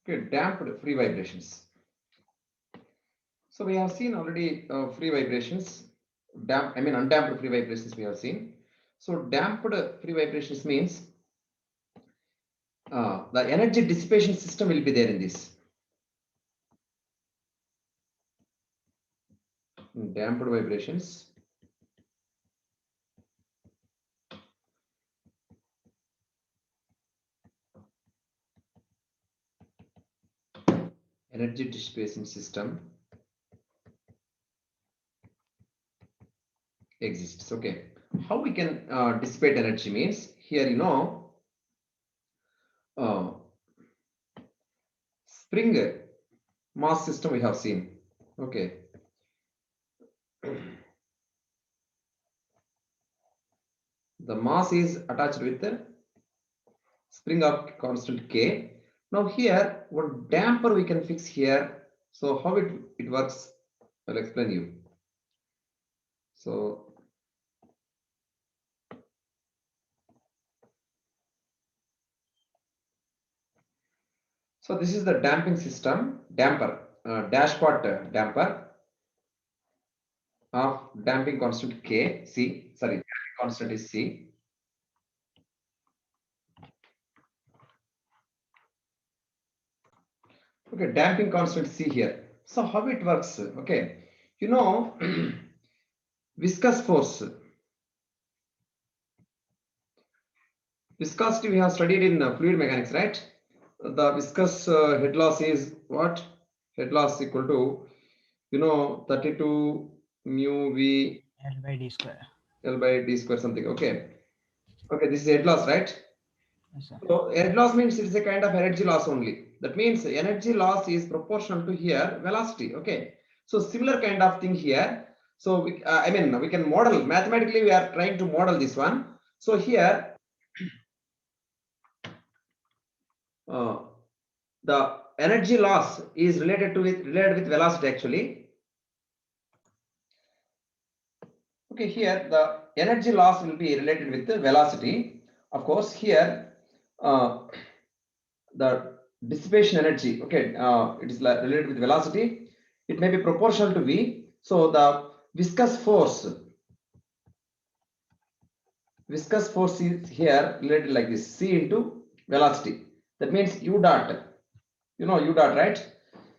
Okay, damped free vibrations. So we have seen already free vibrations, I mean undamped free vibrations we have seen. So damped free vibrations means the energy dissipation system will be there in this. Damped vibrations. Energy dissipation system exists. Okay, how we can dissipate energy means here, uh, spring mass system we have seen. Okay, the mass is attached with the spring of constant K. Now here one damper we can fix here. So how it works, I'll explain you. So this is the damping system, damper, dashpot damper of damping constant K, C, sorry, damping constant is C. Okay, damping constant C here. So how it works? Okay, you know, viscous force. Viscosity we have studied in fluid mechanics, right? The viscous head loss is what? Head loss equal to, 32 mu V L by D square. L by D square something. Okay. Okay, this is head loss, right? Yes, sir. So head loss means it is a kind of energy loss only. That means energy loss is proportional to here velocity. Okay. So similar kind of thing here. So I mean we can model mathematically. We are trying to model this one. So here uh, the energy loss is related with velocity actually. Okay, here the energy loss will be related with the velocity. Of course, here uh, the dissipation energy, okay, it is related with velocity. It may be proportional to V. So the viscous force is here related like this, C into velocity. That means U dot, U dot, right?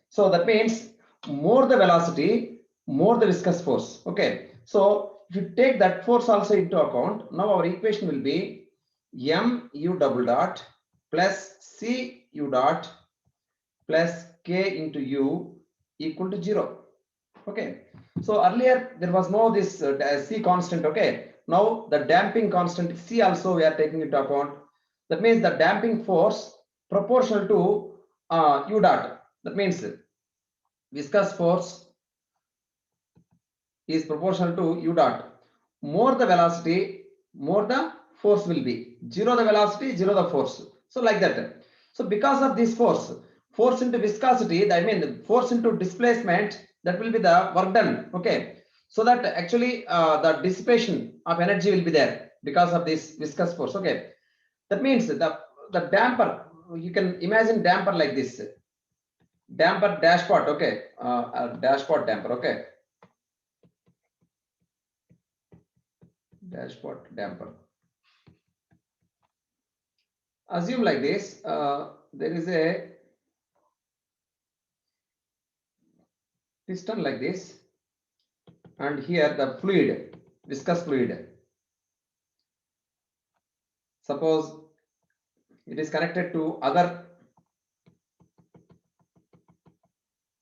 So that means more the velocity, more the viscous force. Okay. So if you take that force also into account, now our equation will be mu double dot plus cu dot plus k into u equal to 0. Okay. So earlier there was no this c constant. Okay. Now the damping constant c also we are taking into account. That means the damping force proportional to u dot. That means viscous force is proportional to u dot. More the velocity, more the force will be. Zero the velocity, zero the force. So like that. So because of this force into viscosity, I mean the force into displacement, that will be the work done. Okay. So that actually the dissipation of energy will be there because of this viscous force. Okay. That means the damper, you can imagine damper like this. Damper dashpot, okay. Dashpot damper, okay. Dashpot damper. Assume like this, there is a piston like this, and here the fluid, viscous fluid. Suppose it is connected to other,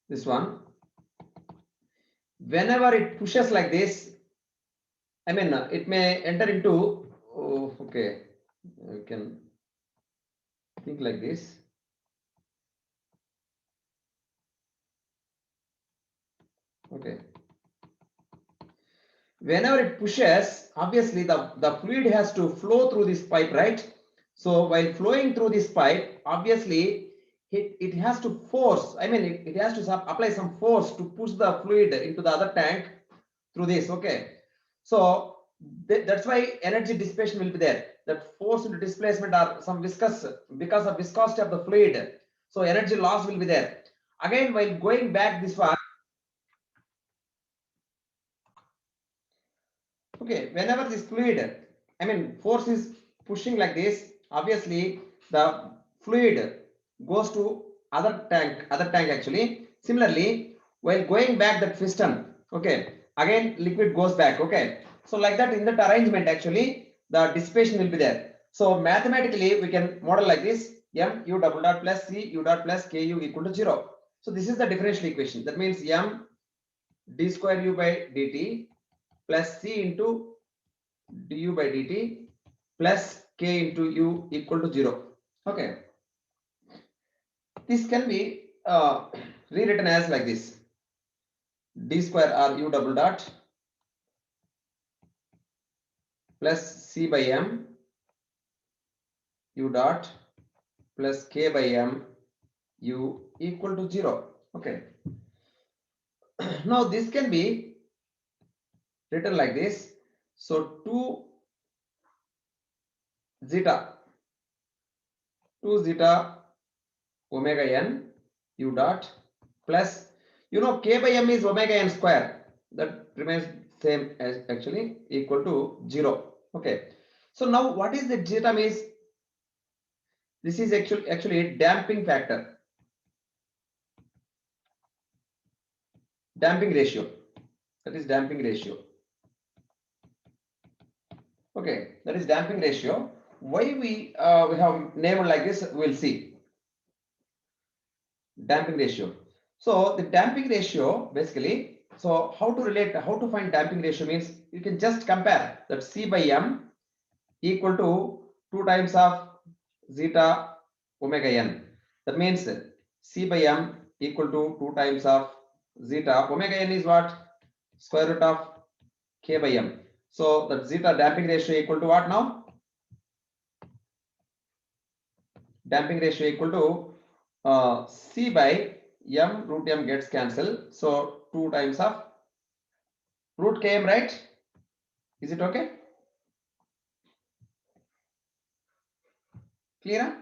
this one. Whenever it pushes like this, I mean, it may enter into, oh, okay, you can think like this. Okay. Whenever it pushes, obviously the fluid has to flow through this pipe, right? So while flowing through this pipe, obviously it has to force, I mean, it has to apply some force to push the fluid into the other tank through this, okay? So that's why energy dissipation will be there. That force into displacement or some viscous, because of viscosity of the fluid. So energy loss will be there. Again, while going back this one, okay, whenever this fluid, I mean force is pushing like this, obviously the fluid goes to other tank actually. Similarly, while going back that piston, okay, again liquid goes back, okay. So like that in that arrangement actually the dissipation will be there. So mathematically we can model like this, m u double dot plus c u dot plus k u equal to 0. So this is the differential equation. That means m d square u by dt plus c into du by dt plus k into u equal to 0. Okay, this can be rewritten as like this, d square r u double dot plus c by m u dot plus k by m u equal to 0. Okay, now this can be written like this. So 2 zeta omega n u dot plus, k by m is omega n square, that remains same as actually equal to 0. Okay, so now what is the zeta means? This is actually damping factor, damping ratio, that is damping ratio. Okay, that is damping ratio. Why we have named like this, we'll see. Damping ratio. So the damping ratio basically, so how to find damping ratio means you can just compare that c by m equal to 2 times of zeta omega n. That means c by m equal to 2 times of zeta omega n is what? Square root of k by m. So that zeta damping ratio equal to what now? Damping ratio equal to c by m root m gets cancelled. So 2 times of root km, right? Is it okay? Clear?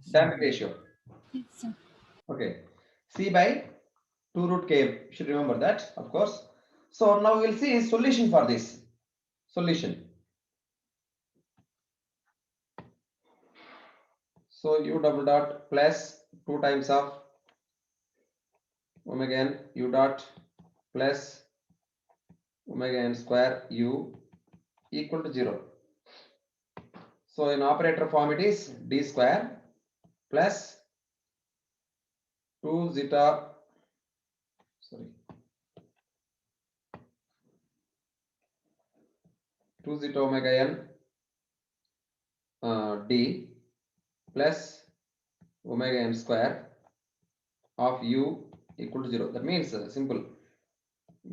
Damping ratio. Yes, sir. Okay. C by 2 root km. You should remember that, of course. So now we'll see solution for this. Solution. So u double dot plus 2 times of omega n u dot plus omega n square u equal to 0. So in operator form it is d square plus 2 zeta, sorry, 2 zeta omega n d plus omega n square of u equal to 0. That means simple,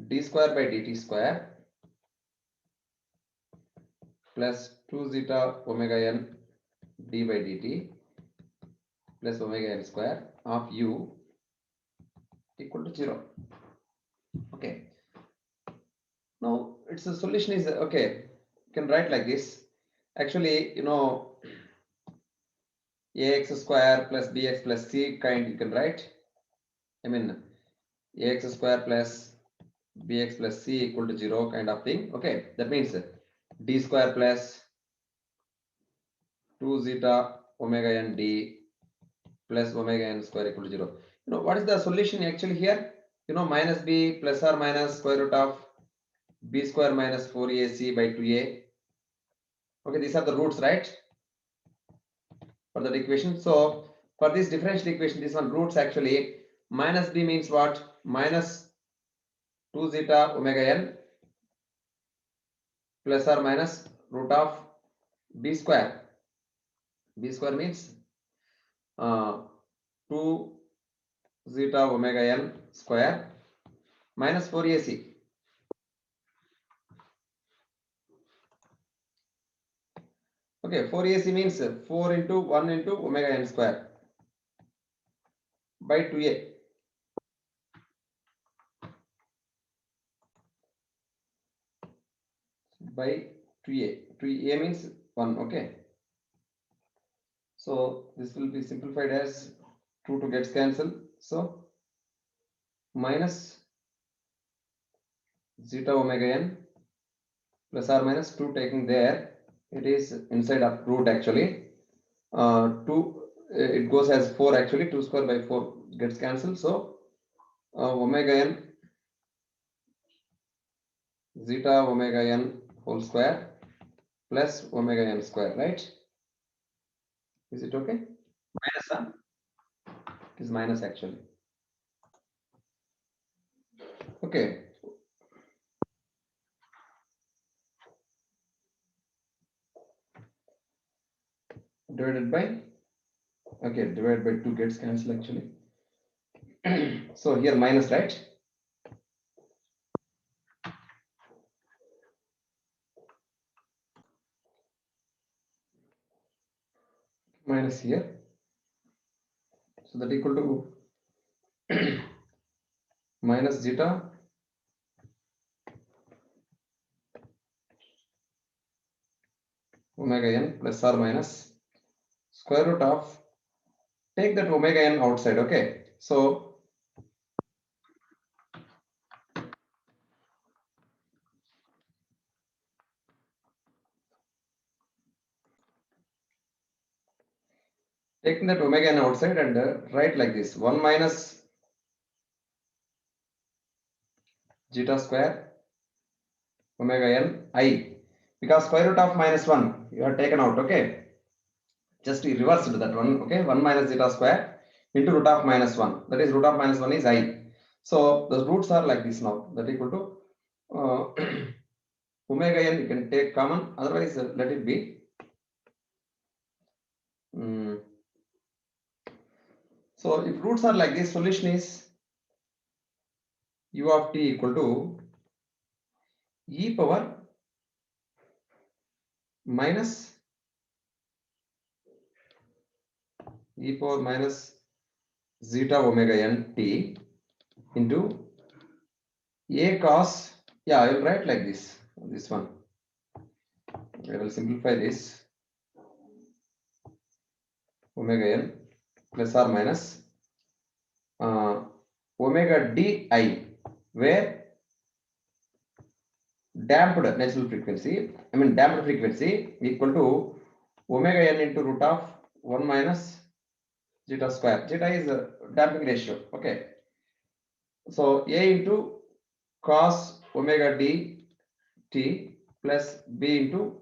d square by dt square plus 2 zeta omega n d by dt plus omega n square of u equal to 0. Okay, now its a solution is okay, you can write like this. Actually, ax square plus bx plus c kind you can write. I mean ax square plus bx plus c equal to 0 kind of thing. Okay, that means d square plus 2 zeta omega n d plus omega n square equal to 0. What is the solution actually here? Minus b plus or minus square root of b square minus 4ac by 2a. Okay, these are the roots, right, for that equation. So for this differential equation, this one roots actually, minus b means what? Minus 2 zeta omega n plus or minus root of b square. B square means 2 zeta omega n square minus 4ac. Okay, 4ac means 4 into 1 into omega n square by 2a. By 2a. 2a means 1, okay. So this will be simplified as 2 gets cancelled. So minus zeta omega n plus or minus 2 taking there. It is inside of root actually. 2, it goes as 4 actually. 2 square by 4 gets cancelled. So omega n zeta omega n whole square plus omega n square, right? Is it okay? Minus, huh? It is minus actually. Okay. Divided by, okay, divided by 2 gets cancelled actually. So here minus, right? Minus here. So that equal to minus zeta omega n plus or minus square root of, take that omega n outside, okay? So taking that omega n outside and write like this, 1 minus zeta square omega n I, because square root of minus 1 you have taken out, okay? Just reversed that one, okay? 1 minus zeta square into root of minus 1, that is root of minus 1 is I. So the roots are like this now, that equal to omega n you can take common, otherwise let it be. So if roots are like this, solution is u of t equal to e power minus zeta omega n t into a cos, yeah, I will write like this one. I will simplify this, omega n plus or minus omega di, where damped natural frequency, damped frequency equal to omega n into root of 1 minus zeta square. Zeta is a damping ratio, okay? So a into cos omega d t plus b into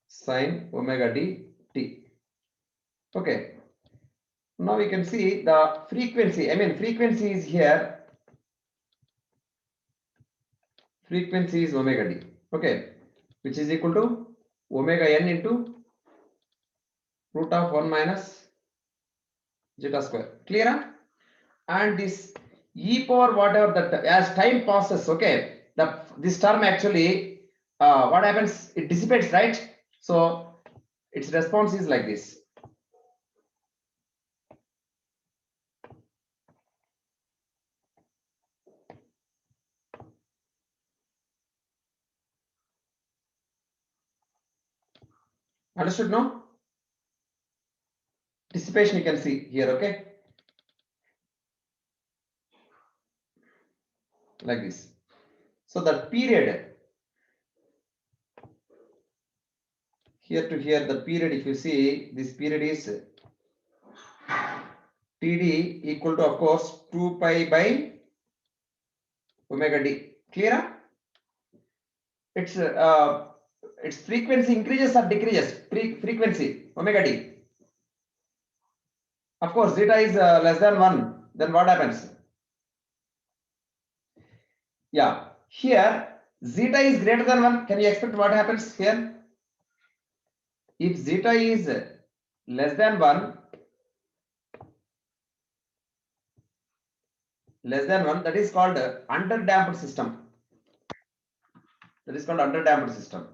sin omega d t. Okay. Now we can see the frequency. Frequency is here. Frequency is omega d. Okay, which is equal to omega n into root of 1 minus zeta square. Clear? And this e power whatever that as time passes, okay, this term actually what happens, it dissipates, right? So its response is like this. Understood? No? Dissipation you can see here, okay, like this. So the period here to here, the period, if you see, this period is Td equal to, of course, 2 pi by omega d. Clear? Its frequency increases or decreases? Frequency omega d. Of course, zeta is less than 1. Then what happens? Yeah, here zeta is greater than 1. Can you expect what happens here? If zeta is less than 1, that is called underdamped system. That is called underdamped system.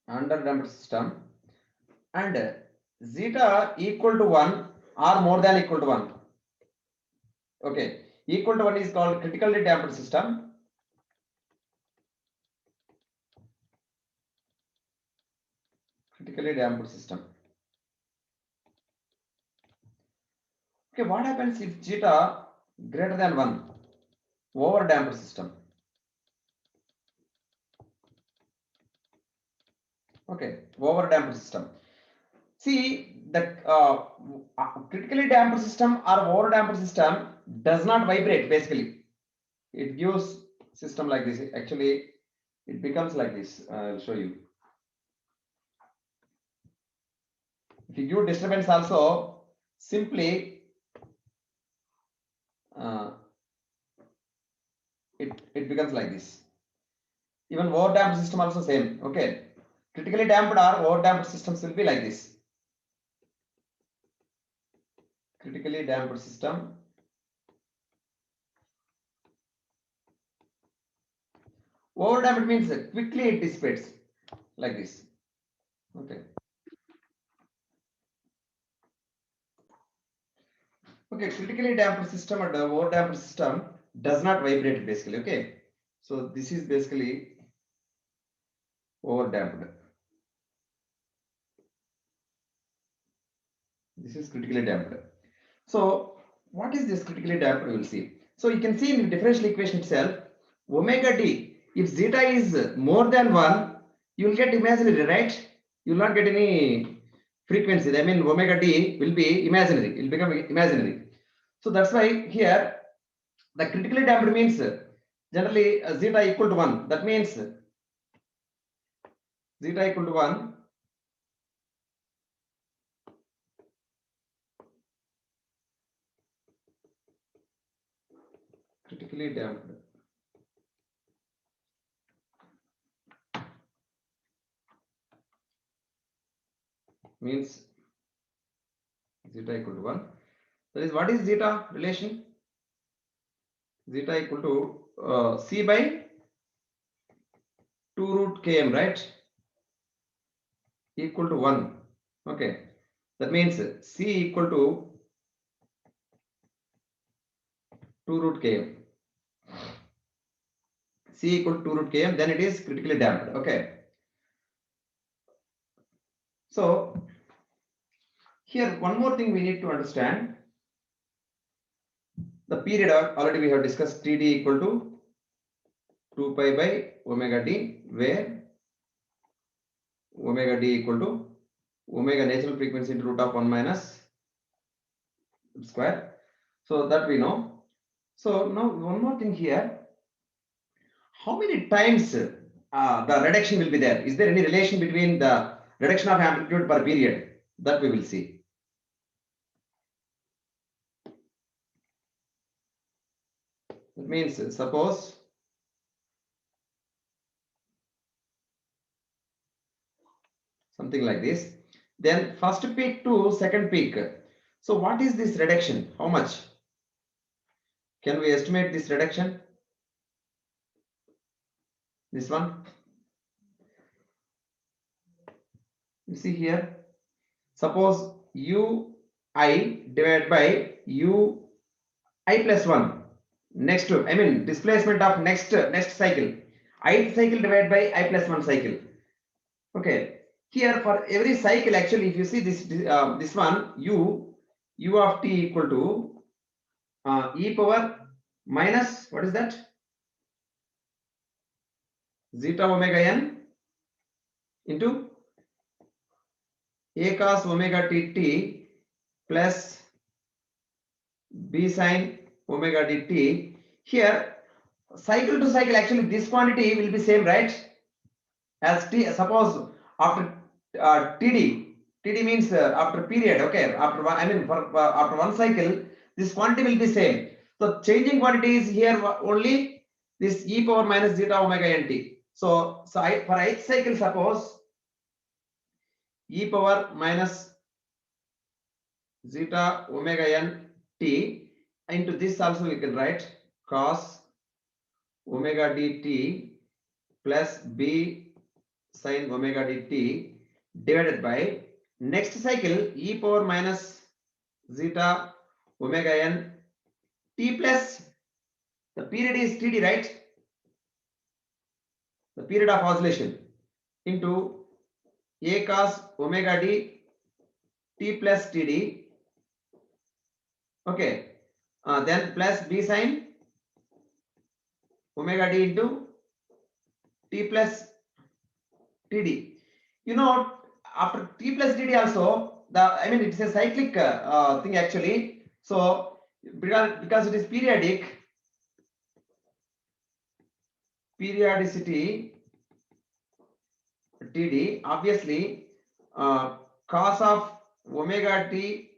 Underdamped system, and zeta equal to 1 or more than equal to 1. Okay, equal to 1 is called critically damped system. Critically damped system. Okay, what happens if zeta greater than 1? Over damped system. Okay, over damped system. See, the critically damped system or over damped system does not vibrate basically. It gives system like this. Actually, it becomes like this. I'll show you. If you give disturbance also, simply it becomes like this. Even over damped system also same. Okay, critically damped or over damped systems will be like this. Critically damped system. Over damped means quickly it dissipates like this. Okay. Okay, critically damped system and over damped system does not vibrate basically. Okay, so this is basically over damped. This is critically damped. So what is this critically damped? We will see. So you can see in the differential equation itself, omega d, if zeta is more than 1, you will get imaginary, right? You will not get any frequency. I mean, omega d will be imaginary. It will become imaginary. So that's why here the critically damped means generally zeta equal to 1. That means zeta equal to 1. Critically damped. Means zeta equal to 1. That is, what is zeta relation? Zeta equal to c by 2 root km, right? Equal to 1. Okay. That means c equal to 2 root km. C equal to 2 root km, then it is critically damped. Okay. So here one more thing we need to understand. The period already we have discussed, Td equal to 2 pi by omega d, where omega d equal to omega natural frequency into root of 1 minus square. So that we know. So now one more thing here. How many times the reduction will be there? Is there any relation between the reduction of amplitude per period? That we will see. That means suppose something like this. Then first peak to second peak. So what is this reduction? How much? Can we estimate this reduction? This one. You see here. Suppose ui divided by ui plus 1. Next, I mean displacement of next cycle. Ith cycle divided by I plus 1 cycle. Okay. Here for every cycle, actually, if you see this one, u of t equal to e power minus, what is that? Zeta omega n into a cos omega t plus b sin omega dt. Here, cycle to cycle, actually, this quantity will be same, right? As t, suppose after td means after period, okay, after one, I mean for after one cycle, this quantity will be same. So changing quantity is here only this e power minus zeta omega nt. So for each cycle, suppose e power minus zeta omega n t, into this also we can write cos omega dt plus b sin omega dt divided by next cycle e power minus zeta omega n t plus The period is TD, right? The period of oscillation into A cos omega d T plus TD. Okay. Then plus B sin omega d into T plus TD. You know, after T plus TD also, it's a cyclic thing actually. So because it is periodicity TD, obviously cos of omega d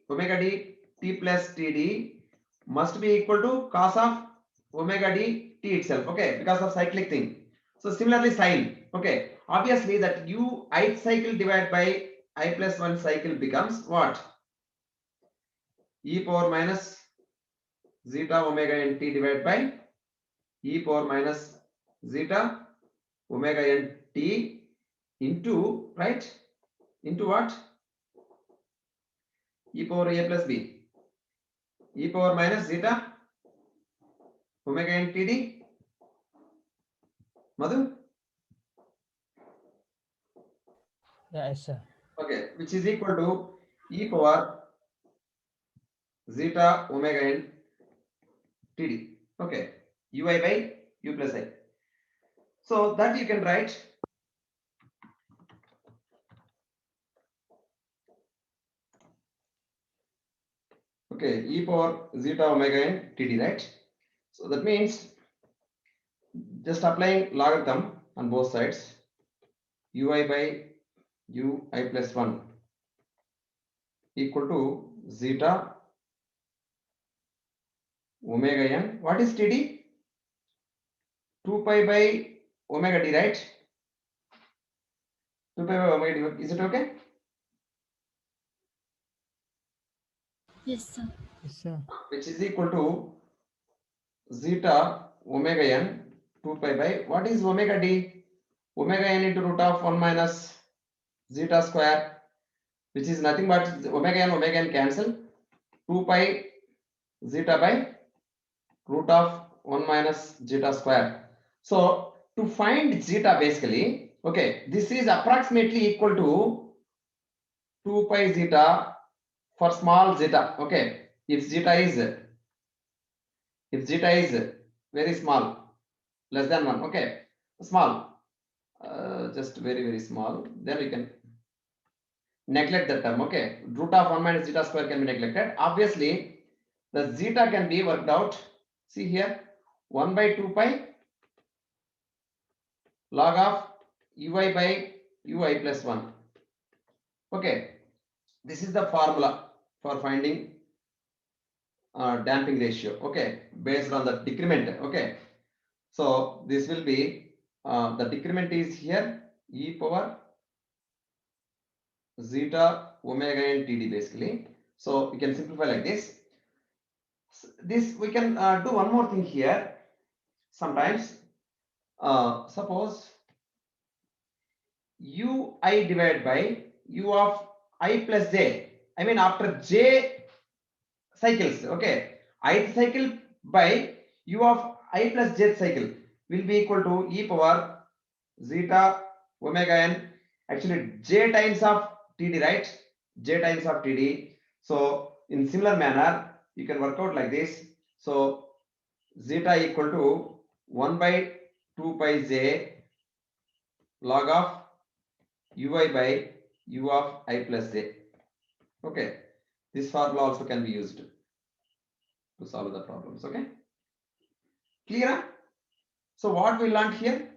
T plus TD must be equal to cos of omega d T itself, okay, because of cyclic thing. So similarly sine, okay, obviously that ith cycle divided by I plus 1 cycle becomes what? E power minus zeta omega n T divided by E power minus zeta omega n T into, right, into what? E power A plus B, E power minus zeta omega n TD. Madhu? Yeah, yes, sir. Okay, which is equal to E power zeta omega n TD. Okay, ui by u plus I. So that you can write. Okay, e power zeta omega n TD, right? So that means just applying logarithm on both sides, ui by ui plus 1 equal to zeta omega n. What is TD? 2 pi by omega d, right? 2 pi by omega d. Is it okay? Yes, sir. Yes, sir. Which is equal to zeta omega n 2 pi by, what is omega d? Omega n into root of 1 minus zeta square, which is nothing but omega n cancel, 2 pi zeta by root of 1 minus zeta square. So to find zeta basically, okay, this is approximately equal to 2 pi zeta for small zeta. Okay, if zeta is very small, less than 1, okay, small, just very small, then we can neglect that term. Okay, root of 1 minus zeta square can be neglected. Obviously the zeta can be worked out. See here, 1 by 2 pi log of ui by ui plus 1. Okay, this is the formula for finding damping ratio, okay, based on the decrement. Okay, so this will be the decrement is here e power zeta omega n TD basically. So we can simplify like this. This we can do one more thing here. Sometimes suppose ui divided by u of I plus j. I mean after j cycles, okay, ith cycle by u of I plus j cycle will be equal to e power zeta omega n, actually j times of TD, right? J times of TD. So in similar manner you can work out like this. So zeta equal to 1 by 2 pi j log of ui by u of I plus j. Okay, this formula also can be used to solve the problems. Okay, clear? So what we learned here,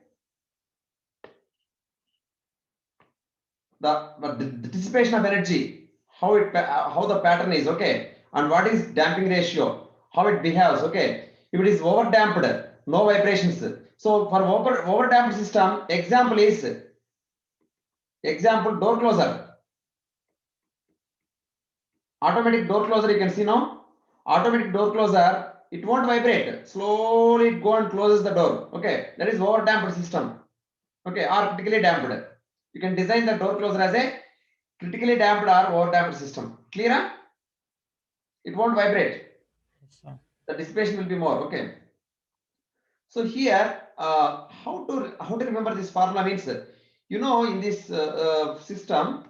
the dissipation of energy, how the pattern is, okay, and what is damping ratio, how it behaves. Okay, if it is over damped, no vibrations. So for over damped system, example door closer, automatic door closer. You can see now, automatic door closer, it won't vibrate, slowly it go and closes the door. Okay, that is over damped system. Okay, or critically damped. You can design the door closer as a critically damped or over damped system. Clear? It won't vibrate. Yes, sir. The dissipation will be more. Okay. So here, how to remember this formula means, in this system,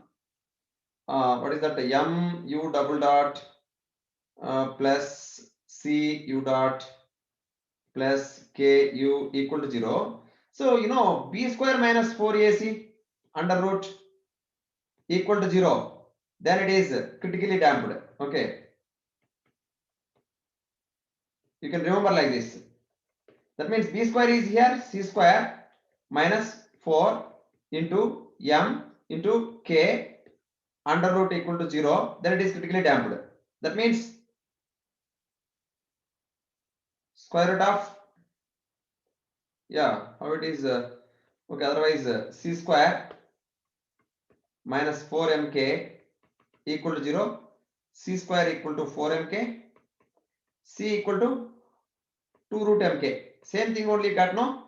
what is that? M u double dot plus C u dot plus K u equal to 0. So B square minus 4AC under root equal to 0. Then it is critically damped. Okay. You can remember like this. That means B square is here, C square minus 4 into M into K under root equal to 0. Then it is critically damped. That means square root of, how it is, okay, otherwise C square minus 4mk equal to 0, C square equal to 4mk, C equal to 2 root mk. Same thing only got, no?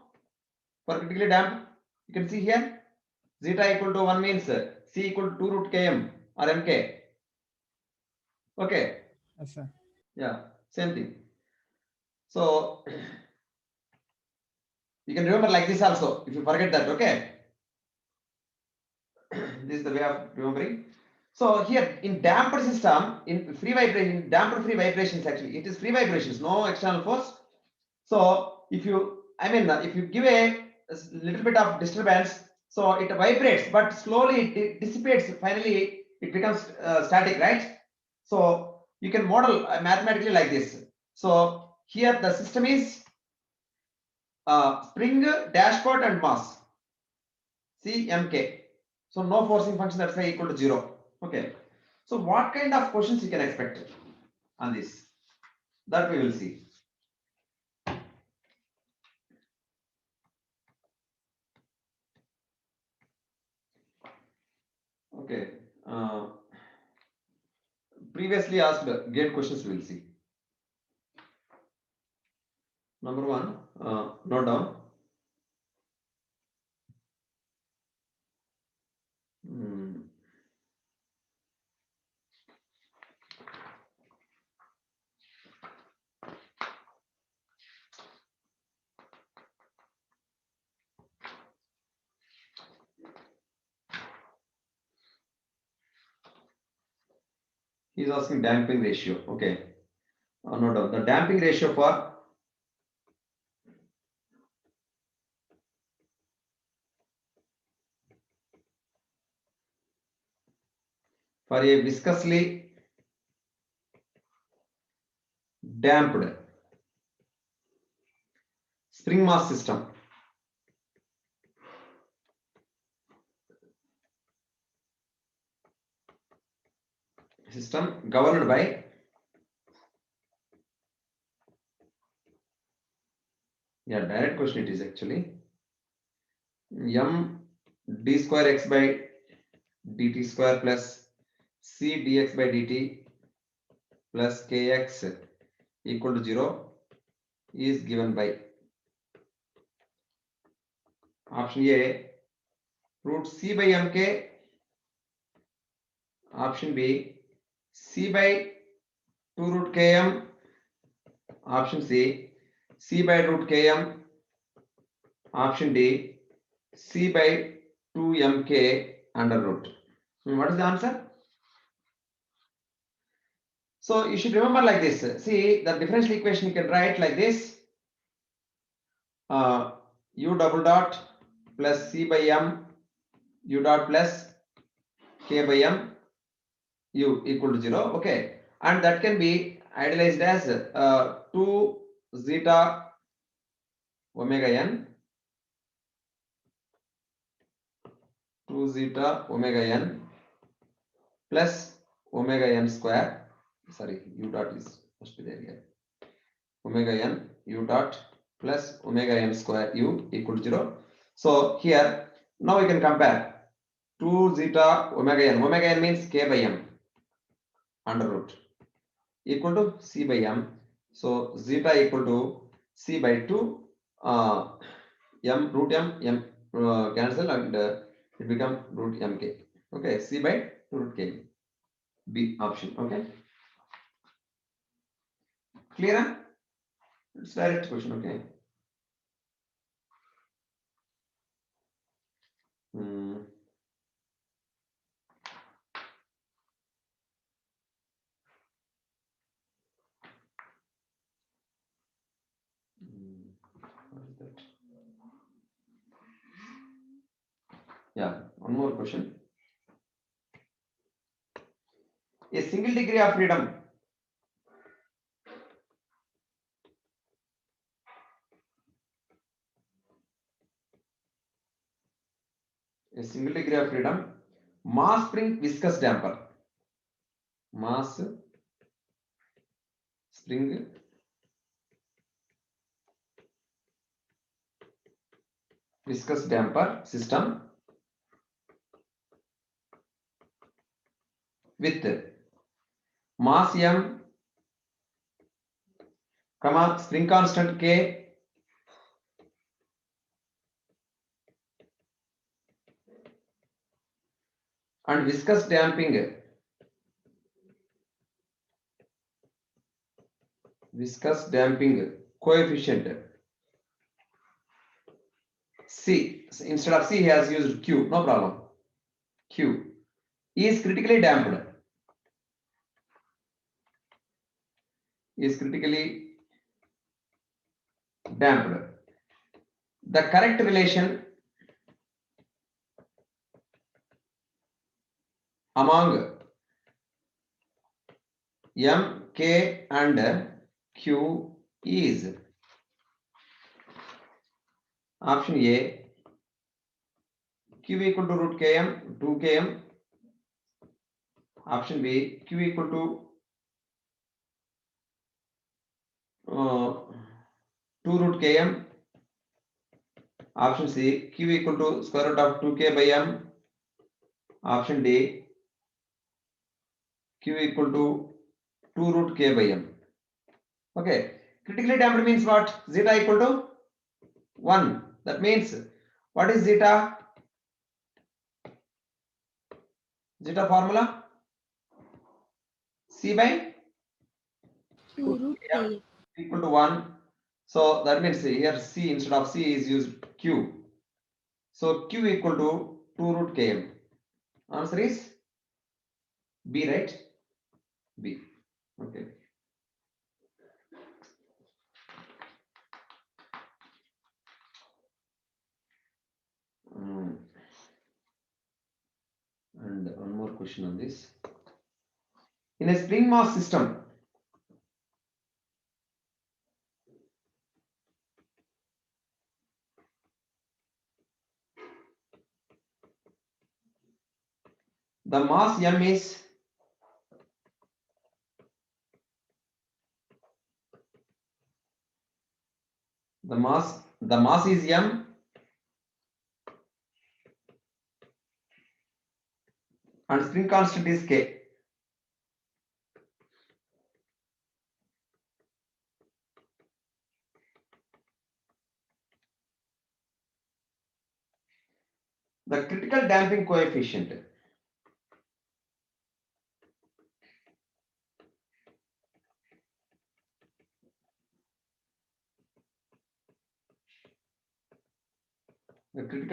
For critically damped, you can see here, zeta equal to 1 means C equal to 2 root km or mk. Okay. Yes, sir. Yeah, same thing. So you can remember like this also, if you forget that, okay? This is the way of remembering. So here in damped system, in free vibration, damped free vibrations, actually, it is free vibrations, no external force. So if you, if you give a little bit of disturbance, so it vibrates, but slowly it dissipates. Finally, it becomes static, right? So you can model mathematically like this. So here the system is spring, dashpot, and mass. C mk. So no forcing function, that's why equal to 0. Okay. So what kind of questions you can expect on this? That we will see. Okay. Previously asked gate questions we will see. Number 1, note down. He is asking damping ratio. Okay. Note down the damping ratio for a viscously damped spring mass system. System governed by direct question it is actually m d square x by dt square plus c dx by dt plus kx equal to 0 is given by option A root c by mk, option B c by 2 root km, option C by root km, option D c by 2 mk under root. What is the answer? So you should remember like this. See, the differential equation you can write like this. U double dot plus C by M U dot plus K by M U equal to 0. Okay. And that can be idealized as 2 zeta omega n, 2 zeta omega n plus omega n square. Sorry, U dot is must be there here. Omega n U dot plus omega n square U equal to 0. So here, now we can compare 2 zeta omega n. Omega n means K by M under root equal to C by M. So zeta equal to C by 2 M root M cancel and it become root mk. Okay, C by 2 root k. B option. Okay, clear? It's direct question. Okay. Yeah, one more question. A single degree of freedom. A single degree of freedom. Mass spring viscous damper. Mass spring viscous damper system with mass m, comma spring constant k, and viscous damping coefficient C. Instead of C, he has used Q. No problem. Q is critically damped. Is critically damped. The correct relation among M, K, and Q is option A. Q equal to root Km, 2 Km. Option B. Q equal to 2 root Km. Option C. Q equal to square root of 2K by M. Option D. Q equal to 2 root K by M. Okay. Critically damped means what? Zeta equal to 1. That means what is zeta? Zeta formula? C by 2 root K. equal to 1. So that means here C instead of C is used Q. So Q equal to 2 root Km. Answer is B, right? B. Okay. And one more question on this. In a spring mass system, the mass M is the mass is M and spring constant is K. The critical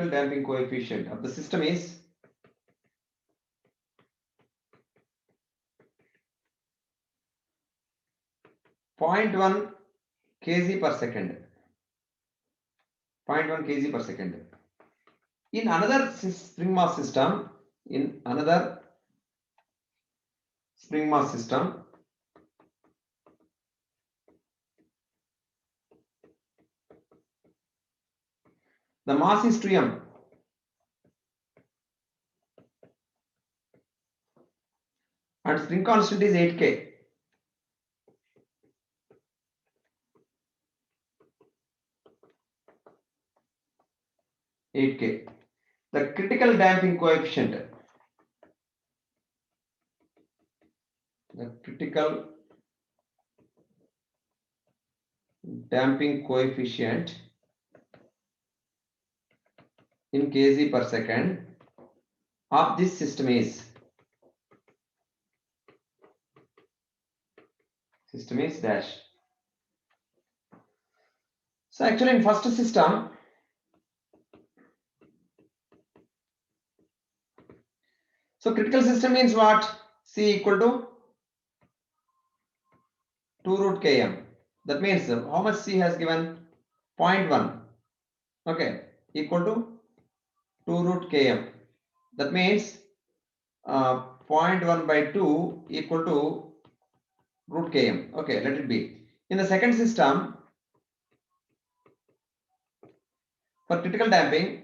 damping coefficient of the system is 0.1 kg per second. 0.1 kg per second. In another spring mass system, the mass is 2m and spring constant is 8k. 8k. The critical damping coefficient. The critical damping coefficient in kg per second of this system is dash. So actually in first system, so critical system means what? C equal to 2 root km. That means how much C has given? 0.1. Okay, equal to 2 root km. That means 0.1 by 2 equal to root km. Okay, let it be. In the second system, for critical damping,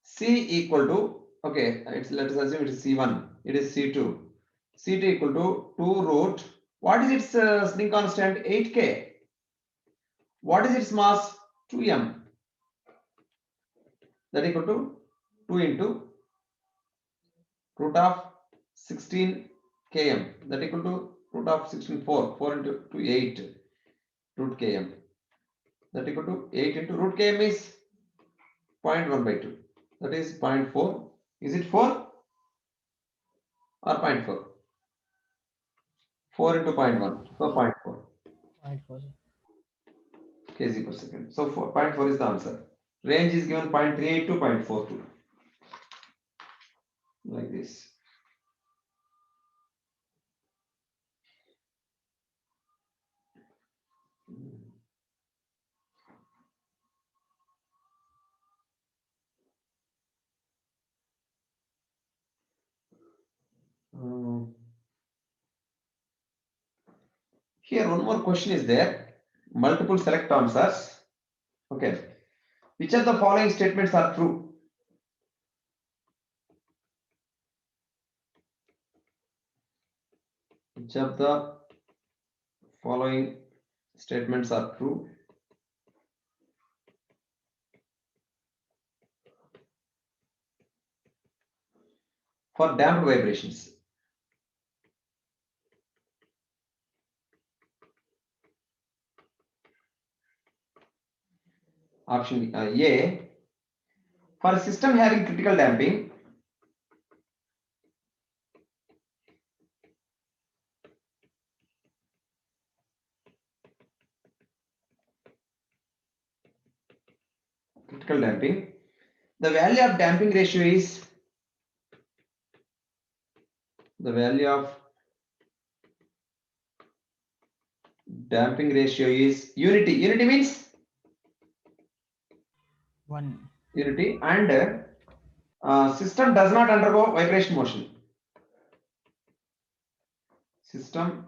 C equal to, okay, let us assume it is C1, it is C2. C2 equal to 2 root, what is its spring constant? 8K. What is its mass? 2m. That equal to 2 into root of 16 km. That equal to root of 16, 4 into 2, 8 root km. That equal to 8 into root km is 0.1 by 2. That is 0.4. Is it 4 or 0.4? 4 into 0.1. So 0.4 0.4, sir. kg per second. So 0.4 is the answer. Range is given 0.38 to 0.42. Like this. Here one more question is there. Multiple select answers. Okay. Which of the following statements are true? Which of the following statements are true? For damped vibrations. Option A. For a system having critical damping, the value of damping ratio is unity. Unity means 1. unity, and system does not undergo vibration motion. System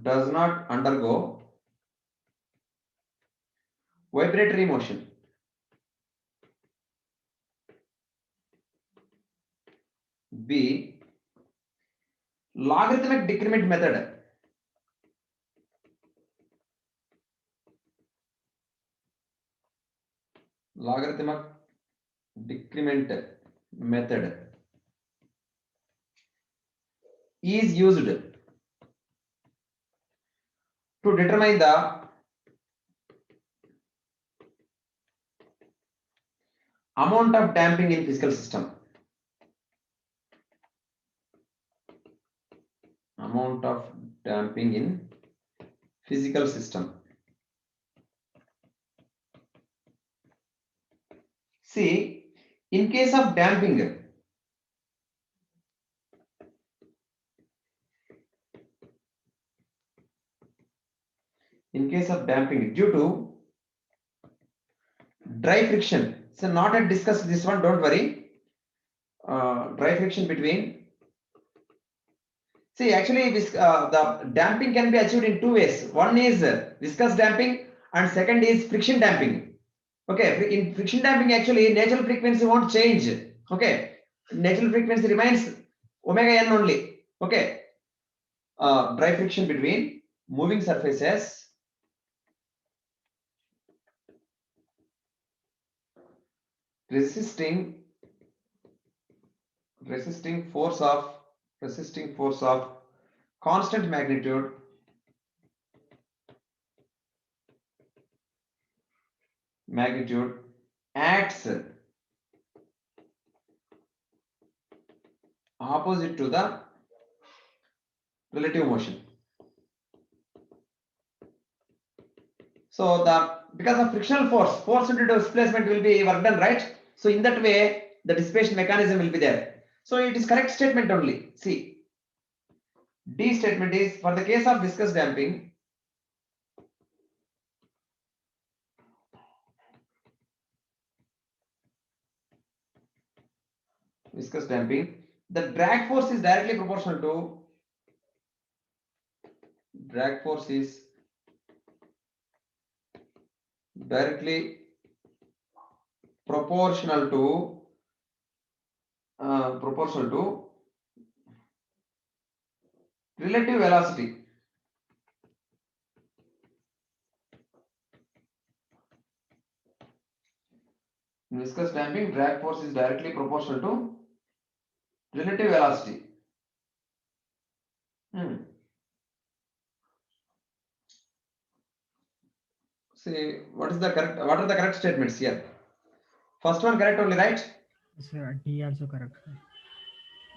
does not undergo vibratory motion. B. Logarithmic decrement method. Logarithmic decrement method is used to determine the amount of damping in physical system. Amount of damping in physical system. See, in case of damping, due to dry friction, so not yet discussed this one, don't worry. Dry friction between, see actually the damping can be achieved in two ways. One is viscous damping and second is friction damping. Okay, in friction damping actually natural frequency won't change. Okay, natural frequency remains omega n only. Okay, dry friction between moving surfaces resisting force of constant magnitude acts opposite to the relative motion. So because of frictional force into displacement will be work done, right? So in that way the dissipation mechanism will be there. So it is correct statement only. See, D statement is for the case of viscous damping, viscous damping. The drag force is directly proportional to directly proportional to relative velocity. In viscous damping, drag force is directly proportional to relative velocity. See, what are the correct statements here? First one correct only, right? Sir, D also correct. Sir.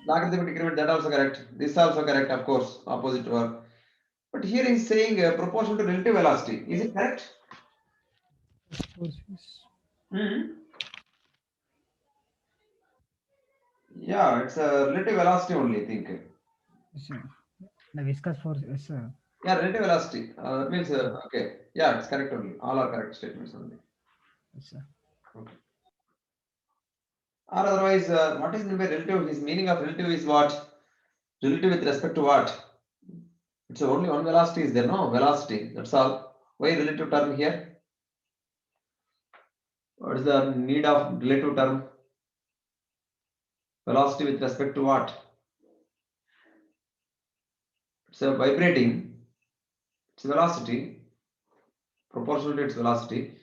Logarithmic decrement, that also correct. This also correct, of course, opposite work. But here is saying proportional to relative velocity. Is it correct? Force is Yeah, it's a relative velocity only, I think. sir. The viscous force is Yeah, relative velocity. That means, okay. Yeah, it's correct only. All are correct statements only. sir. Okay. Or otherwise, what is meant by relative? His meaning of relative is what? Relative with respect to what? It's only one velocity is there, no? Velocity. That's all. Why relative term here? What is the need of relative term? Velocity with respect to what? It's a vibrating. It's velocity. Proportional to its velocity.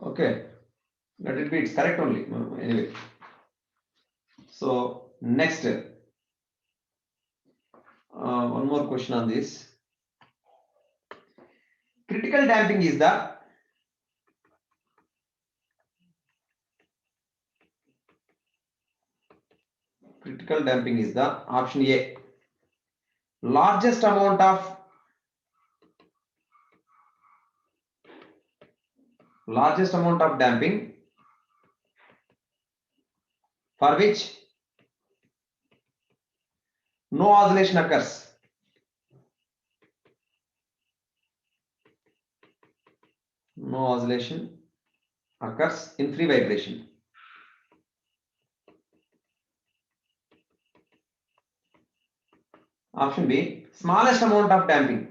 Okay. Let it be. It's correct only. Anyway. So next. One more question on this. Critical damping is the option A. Largest amount of damping for which no oscillation occurs. No oscillation occurs in free vibration. Option B, smallest amount of damping.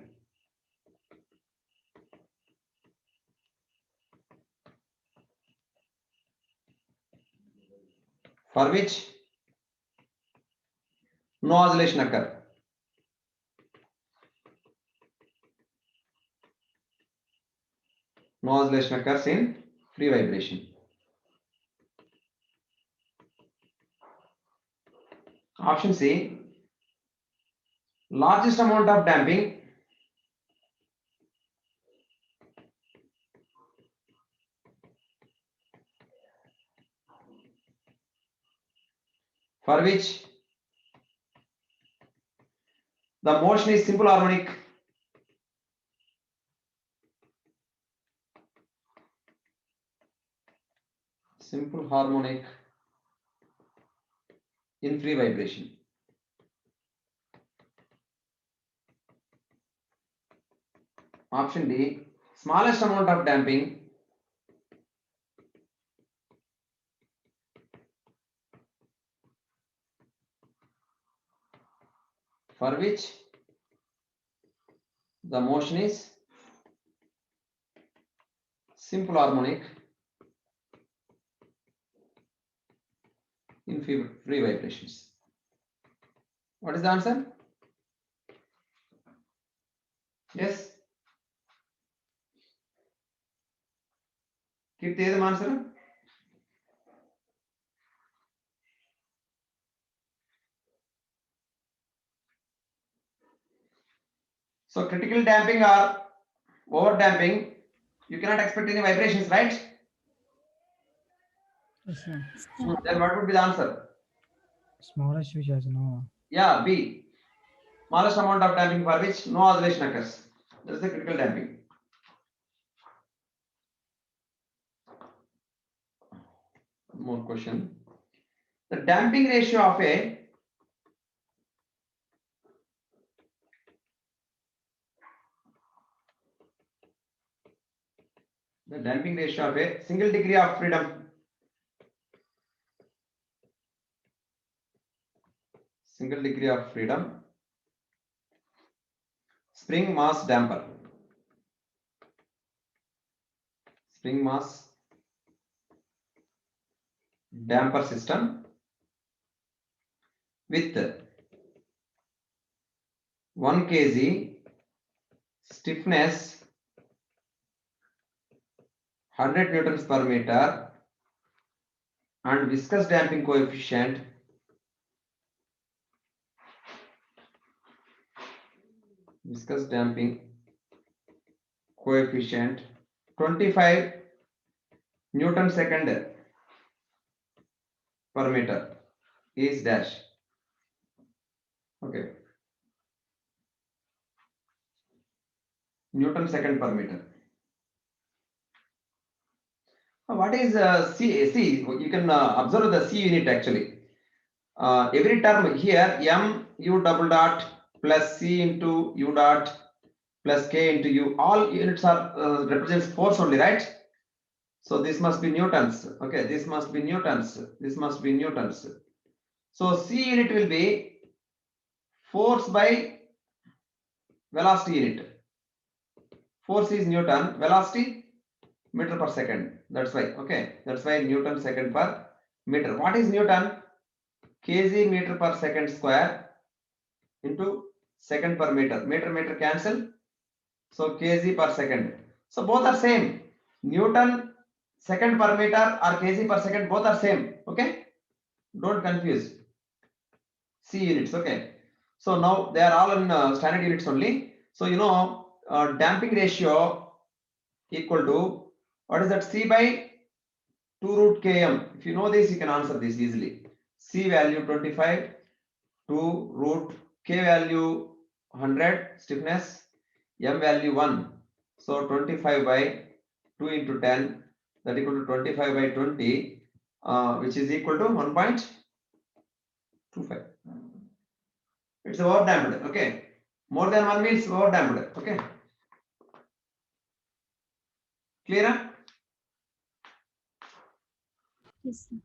For which no oscillation occur. No oscillation occurs in free vibration. Option C, largest amount of damping for which the motion is simple harmonic. Simple harmonic in free vibration. Option D, smallest amount of damping for which the motion is simple harmonic in free vibrations. What is the answer? Yes. Keep the answer. So critical damping or over damping, you cannot expect any vibrations, right? Yes, sir. Then what would be the answer? Smallest which has no. Yeah, B. Smallest amount of damping for which no oscillation occurs. That is the critical damping. One more question. The damping ratio of a single degree of freedom single degree of freedom, spring mass damper, spring mass damper system with 1 kg stiffness, 100 newtons per meter, and viscous damping coefficient viscous damping coefficient 25 Newton second per meter is dash. Okay, Newton second per meter. What is C? C, you can observe the C unit actually. Every term here, M U double dot plus C into U dot plus K into U, all units are represents force only, right? So this must be newtons. Okay, this must be newtons. This must be newtons. So C unit will be force by velocity unit. Force is Newton, velocity meter per second. That's why. Okay, that's why Newton second per meter. What is Newton? Kg meter per second square into second per meter. Meter cancel. So kg per second. So both are same. Newton second per meter or kg per second, both are same. Okay, don't confuse. C units. Okay, so now they are all in standard units only. So you know damping ratio equal to, what is that? C by 2 root km. If you know this, you can answer this easily. C value 25, 2 root K value 100 stiffness, M value 1. So 25 by 2 into 10, that equal to 25 by 20, which is equal to 1.25. It's over damped. Okay, more than 1 means over damped. Okay, clear? Yes, sir.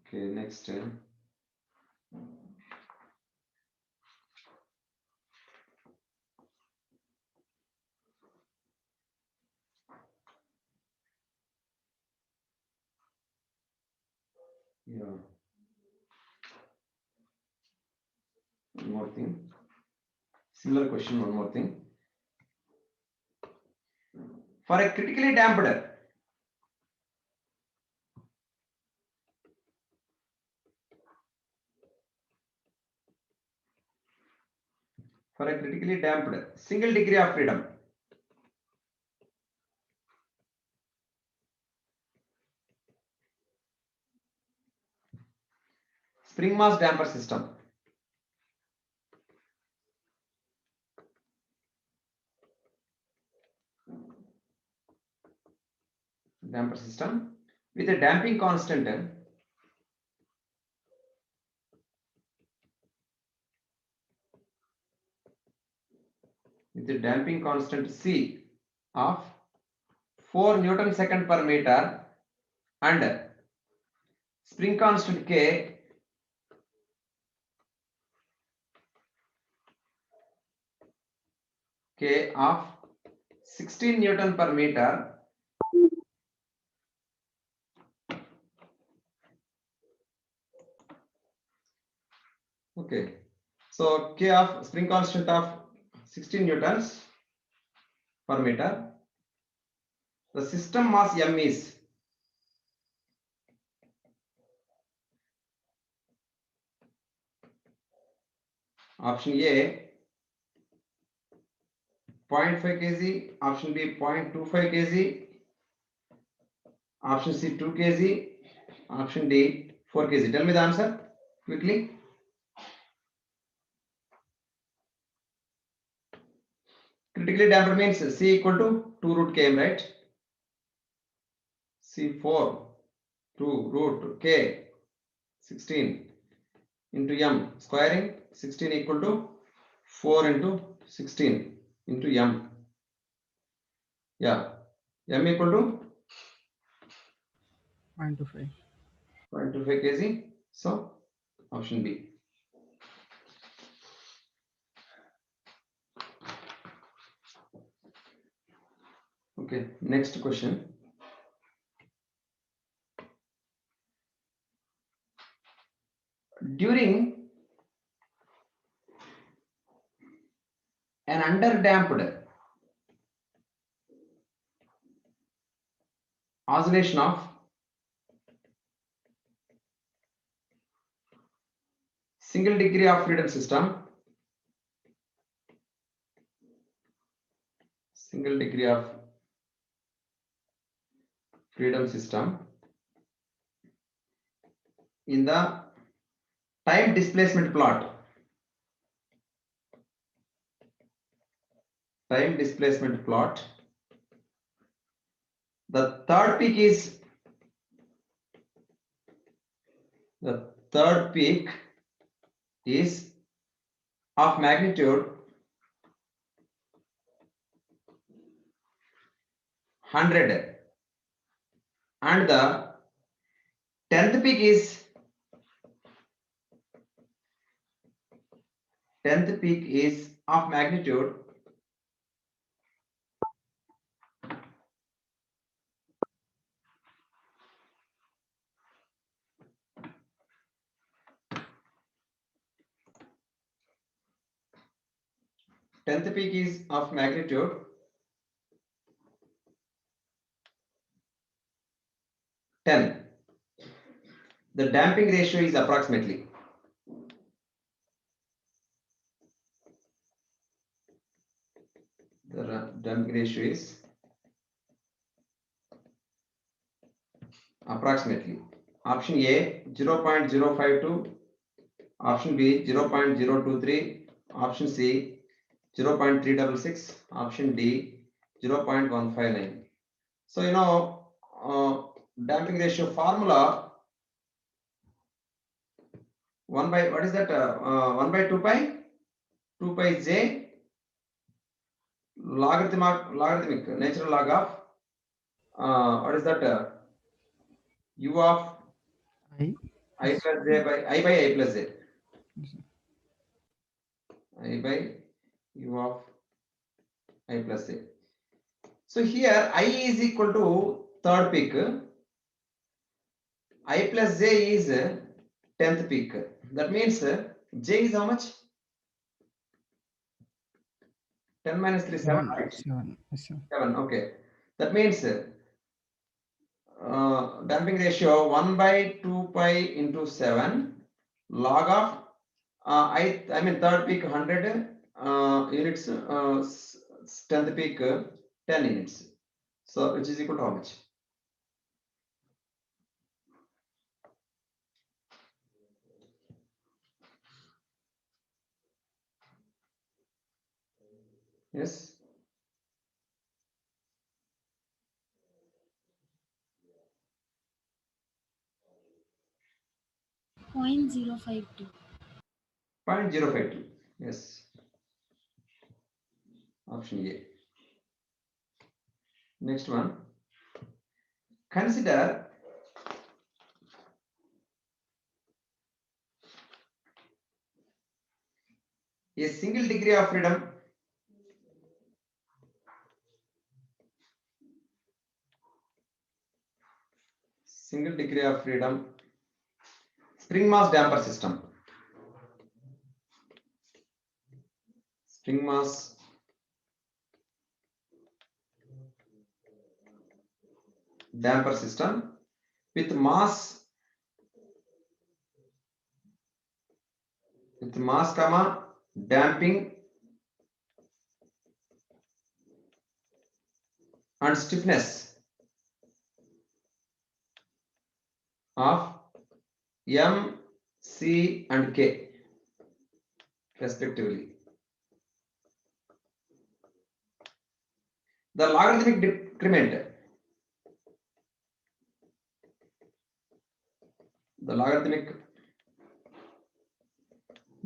Okay, next. Yeah. One more thing. Similar question, one more thing. For a critically damped, single degree of freedom, spring mass damper system. Damper system with a damping constant C of 4 Newton second per meter and spring constant K of 16 Newton per meter. Okay, so K of spring constant of 16 newtons per meter. The system mass M is option A 0.5 kg, option B 0.25 kg, option C 2 kg, option D 4 kg. Tell me the answer quickly. Critically damped means C equal to 2 root km, right? C 4 2 root K 16 into M, squaring 16 equal to 4 into 16. into m. Yeah, m equal to 0.25. 0.25 kg. So option B. Okay, next question. During an underdamped oscillation of single degree of freedom system, single degree of freedom system in the time displacement plot. Time displacement plot. The third peak is of magnitude 100 and the 10th peak is of magnitude 10th peak is of magnitude 10. The damping ratio is approximately damping ratio is approximately option A 0.052, option B 0.023, option C 0.366, option D 0.159. So damping ratio formula 1 by what is that 1 by 2 pi j logarithmic natural log of what is that u of I. I plus j by I plus j. Yes, sir. I by u of I plus j. So here I is equal to third peak, I plus j is 10th peak. That means j is how much? 10 minus 3 7, 7. right? 7. Yes, sir. 7. Okay. That means damping ratio 1 by 2 pi into 7 log of I mean third peak 100 units, 10th peak 10 units. So which is equal to how much? Yes. 0.052. 0.052. Yes. Option A. Next one. Consider a single degree of freedom spring mass damper system. Spring mass damper system with mass comma damping and stiffness of M, C and K respectively. The logarithmic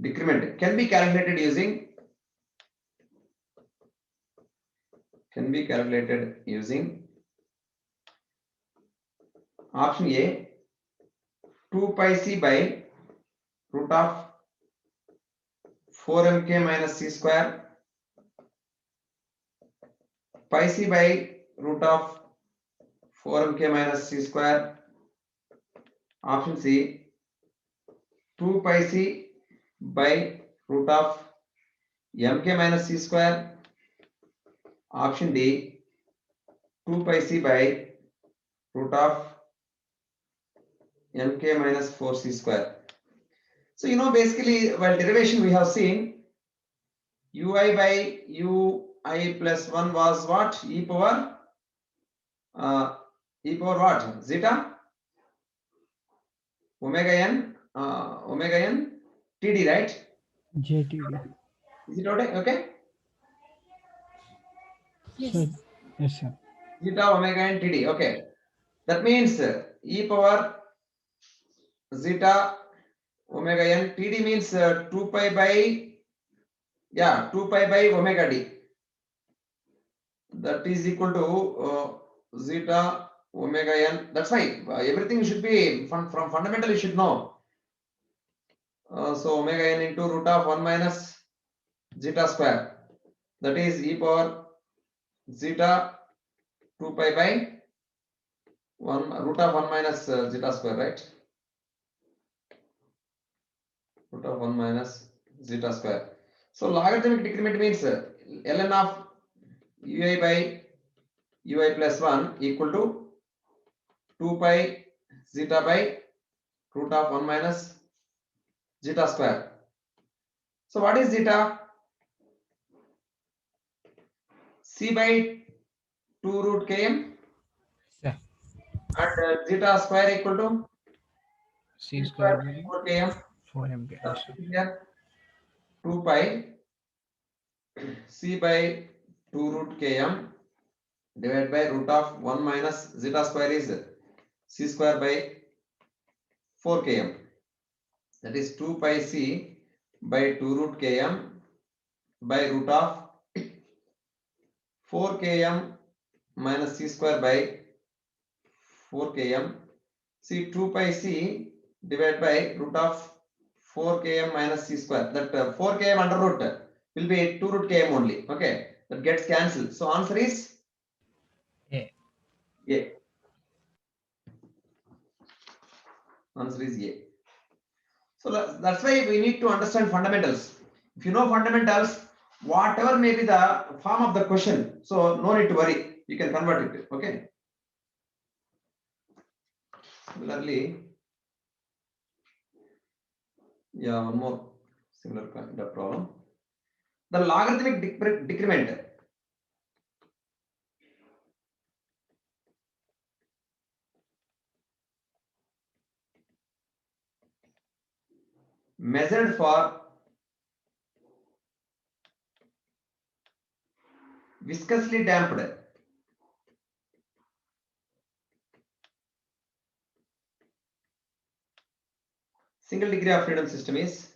decrement can be calculated using can be calculated using option A, 2 pi c by root of 4mk minus c square, pi c by root of 4mk minus c square. Option C, 2 pi c by root of mk minus c square. Option D, 2 pi c by root of mk minus 4c square. So basically, while derivation we have seen ui by ui plus 1 was what? E power what? Zeta omega n td, right? JTD. Is it okay? Yes. Sir. Yes, sir. Zeta omega n td. Okay. That means e power zeta omega n td means 2 pi by 2 pi by omega d. That is equal to zeta omega n. That's why everything should be from fundamental you should know. So omega n into root of 1 minus zeta square. That is e power zeta 2 pi by 1 root of 1 minus zeta square, right? Root of 1 minus zeta square. So logarithmic decrement means ln of ui by ui plus 1 equal to 2 pi zeta by root of 1 minus zeta square. So what is zeta? C by 2 root km Sir. and zeta square equal to C square square by by 4 km. 4mk. Yes, sir. Here 2 pi c by 2 root km divided by root of 1 minus zeta square is c square by 4 km. That is 2 pi c by 2 root km by root of 4 km minus c square by 4 km. See 2 pi c divided by root of 4 km minus c square. That 4 km under root will be 2 root km only. Okay, that gets cancelled. So answer is A. A. Answer is A. So that's why we need to understand fundamentals. If you know fundamentals, whatever may be the form of the question, so no need to worry. You can convert it. Okay. Similarly, one more similar kind of problem. The logarithmic decrement. Measured for viscously damped single degree of freedom system is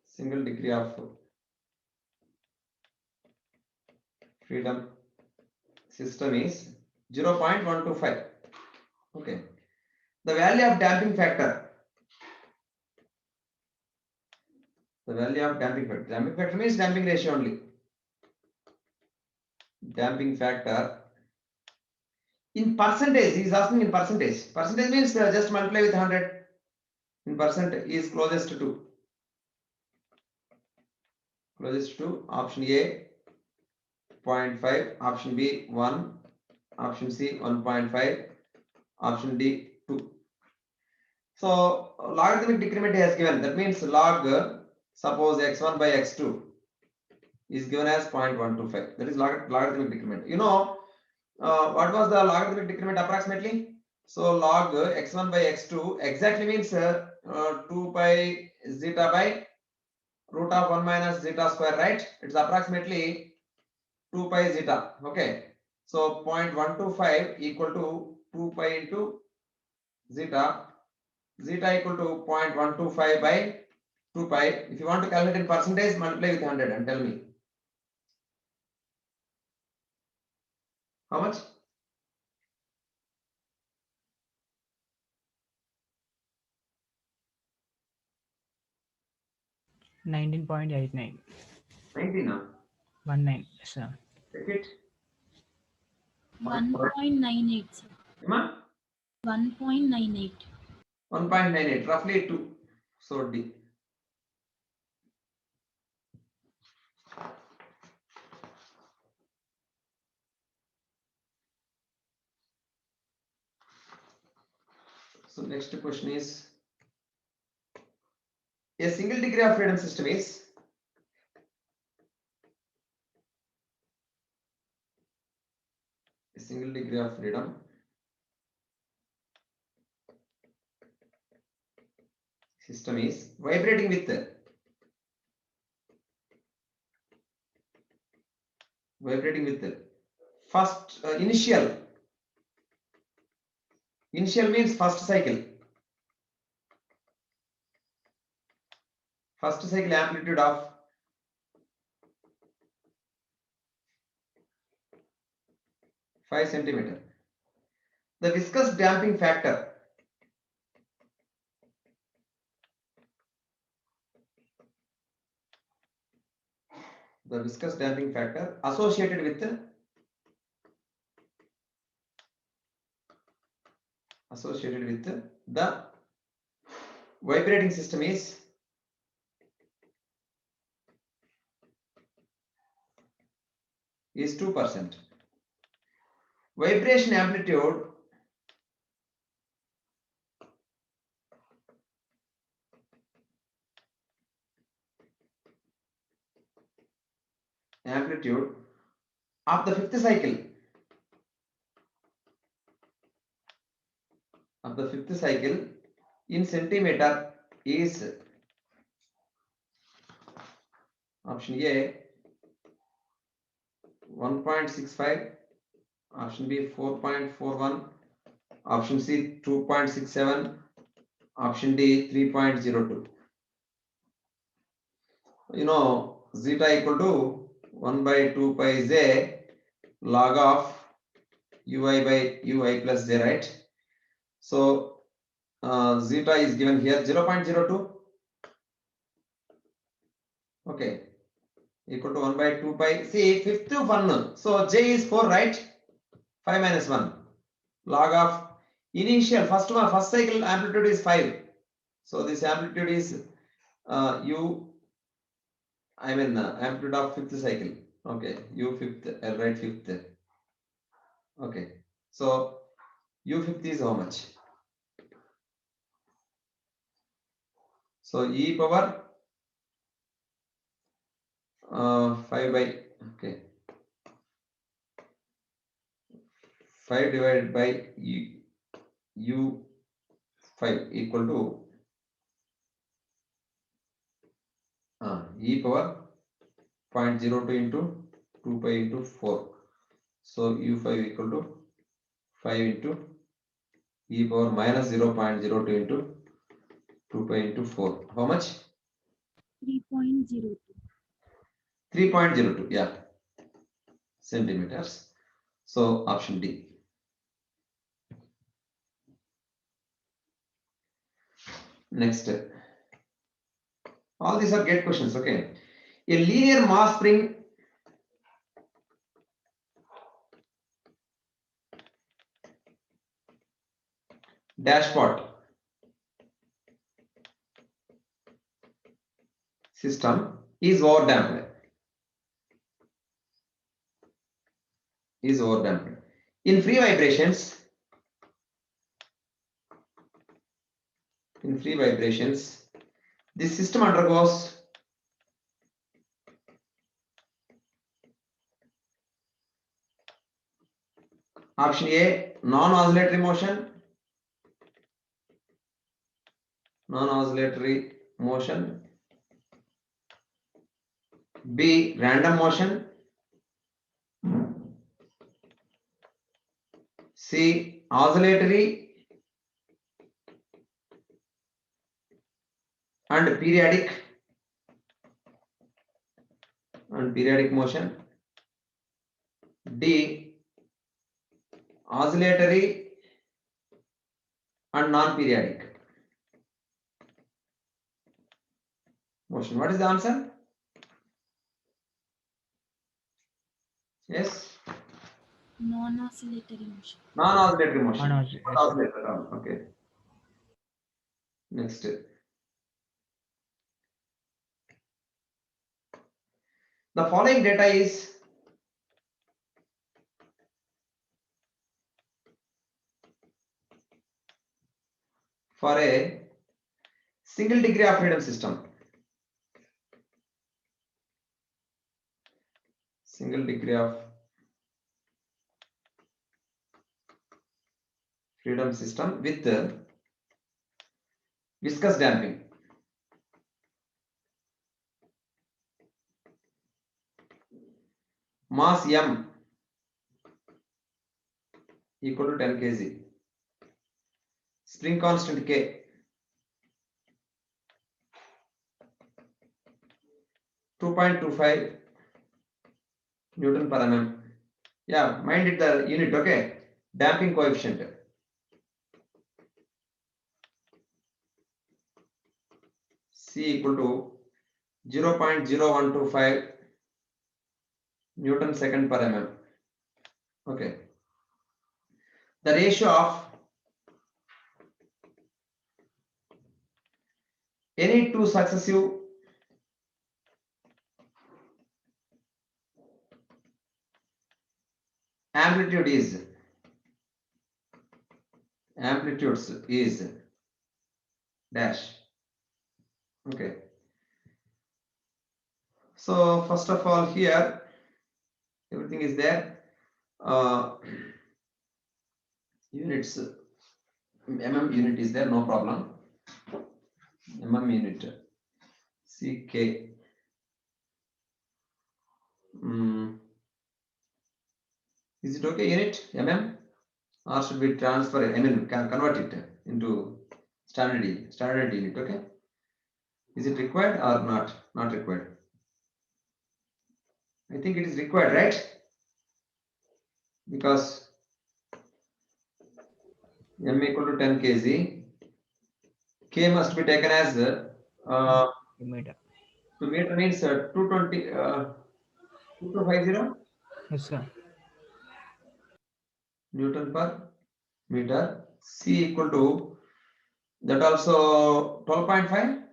single degree of freedom system is 0.125. Okay. The value of damping factor. The value of damping factor. Damping factor means damping ratio only. Damping factor in percentage. He is asking in percentage. Percentage means just multiply with 100. In percent is closest to. Closest to option A 0.5, option B 1, option C 1.5, option D 2. So logarithmic decrement has given. That means log suppose x1 by x2 is given as 0.125. That is logarithmic decrement. What was the logarithmic decrement approximately? So log x1 by x2 exactly means 2 pi zeta by root of 1 minus zeta square, right? It's approximately 2 pi zeta. Okay. So 0.125 equal to 2 pi into zeta. Zeta equal to 0.125 by 2 pi. If you want to calculate in percentage, multiply with 100 and tell me. How much? 19.89. 19 now. 19. Yes, sir. Take it. 1.98, sir. Emma? 1.98. 1.98, roughly 2. So D. So next question is, a single degree of freedom system is a single degree of freedom system is vibrating with first initial means first cycle amplitude of 5 centimeter. The viscous damping factor associated with the vibrating system is is 2%. Vibration amplitude of the fifth cycle in centimeter is option A 1.65, option B 4.41, option C 2.67, option D 3.02. You know, zeta equal to 1 by 2 pi j log of ui by ui plus j, right? So zeta is given here 0.02. Okay, equal to 1 by 2 pi. See, fifth one. So j is 4, right? 5 minus 1. Log of initial first cycle amplitude is 5. So this amplitude is amplitude of fifth cycle. Okay, u fifth, I'll write fifth. Okay, so u fifth is how much? So e power 5 by, okay, 5 divided by u 5 equal to e power 0.02 into 2 pi into 4. So u5 equal to 5 into e power minus 0.02 into 2 pi into 4. How much? 3.02. 3.02, yeah, centimeters. So option D. Next, all these are gate questions. Okay, a linear mass spring dashpot system is overdamped. In free vibrations, this system undergoes option A non-oscillatory motion, B random motion, C oscillatory and periodic motion, D oscillatory and non-periodic motion. What is the answer? Yes, Non-oscillatory motion. non-oscillatory motion. Non-oscillatory. Not oscillator at all. Okay. Next. The following data is for a single degree of freedom system. Single degree of freedom system with viscous damping. Mass M equal to 10 kg. Spring constant K. 2.25 Newton per mm. Yeah, mind it the unit, okay? Damping coefficient. C equal to 0.0125 Newton second per mm. Okay. The ratio of any two successive amplitudes is dash. Okay. So first of all, here everything is there. Units, mm unit is there, no problem. Mm unit, CK. Is it okay, unit mm, or should we transfer it? I mean, can convert it into standard unit? Okay. Is it required or not? Not required. I think it is required, right? Because m equal to 10 kg, k must be taken as Meter. to meter means 220 2250 Yes, sir. Newton per meter. C equal to that also 12.5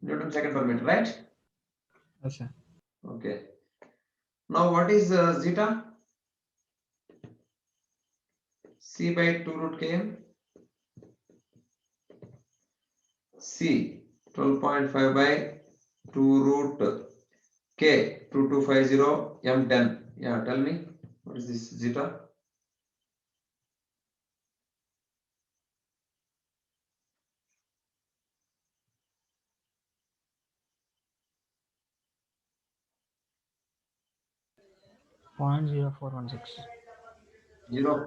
Newton second per meter, right? Yes, sir. Okay. Now what is zeta? C by 2 root km. C 12.5 by 2 root k 2250 m10. Yeah, tell me what is this zeta? Point 0416.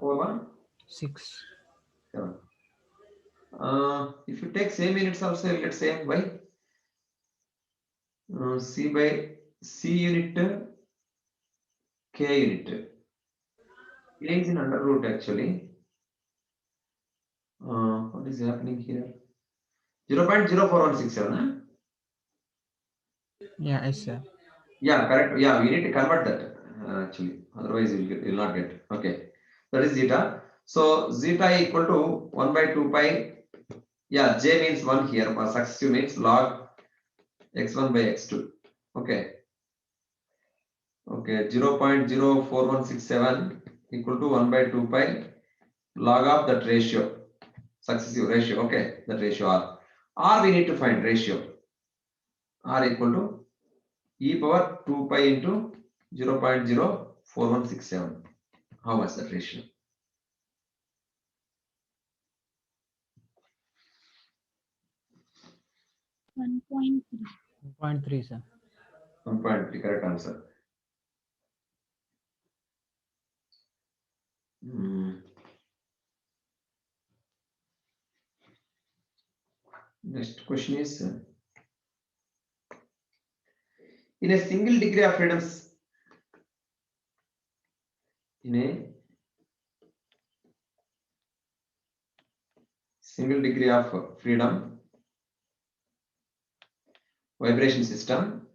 041 6. 7. If you take same units also, you get same by C by C unit K unit. K is in under root actually. What is happening here? 0.0467. Huh? Yeah, yes, sir. Yeah, correct. Yeah, we need to convert that actually. Otherwise, you'll not get. Okay, that is zeta. So zeta equal to 1 by 2 pi. Yeah, j means 1 here. For successive means log x1 by x2. Okay. Okay, 0.04167 equal to 1 by 2 pi log of that ratio, successive ratio. Okay, that ratio R. R we need to find ratio. R equal to e power 2 pi into 0.04167. How much that ratio? 1.3. 1.3, sir. 1.3, correct answer. Next question is, in a single degree of freedom, in a single degree of freedom vibration system,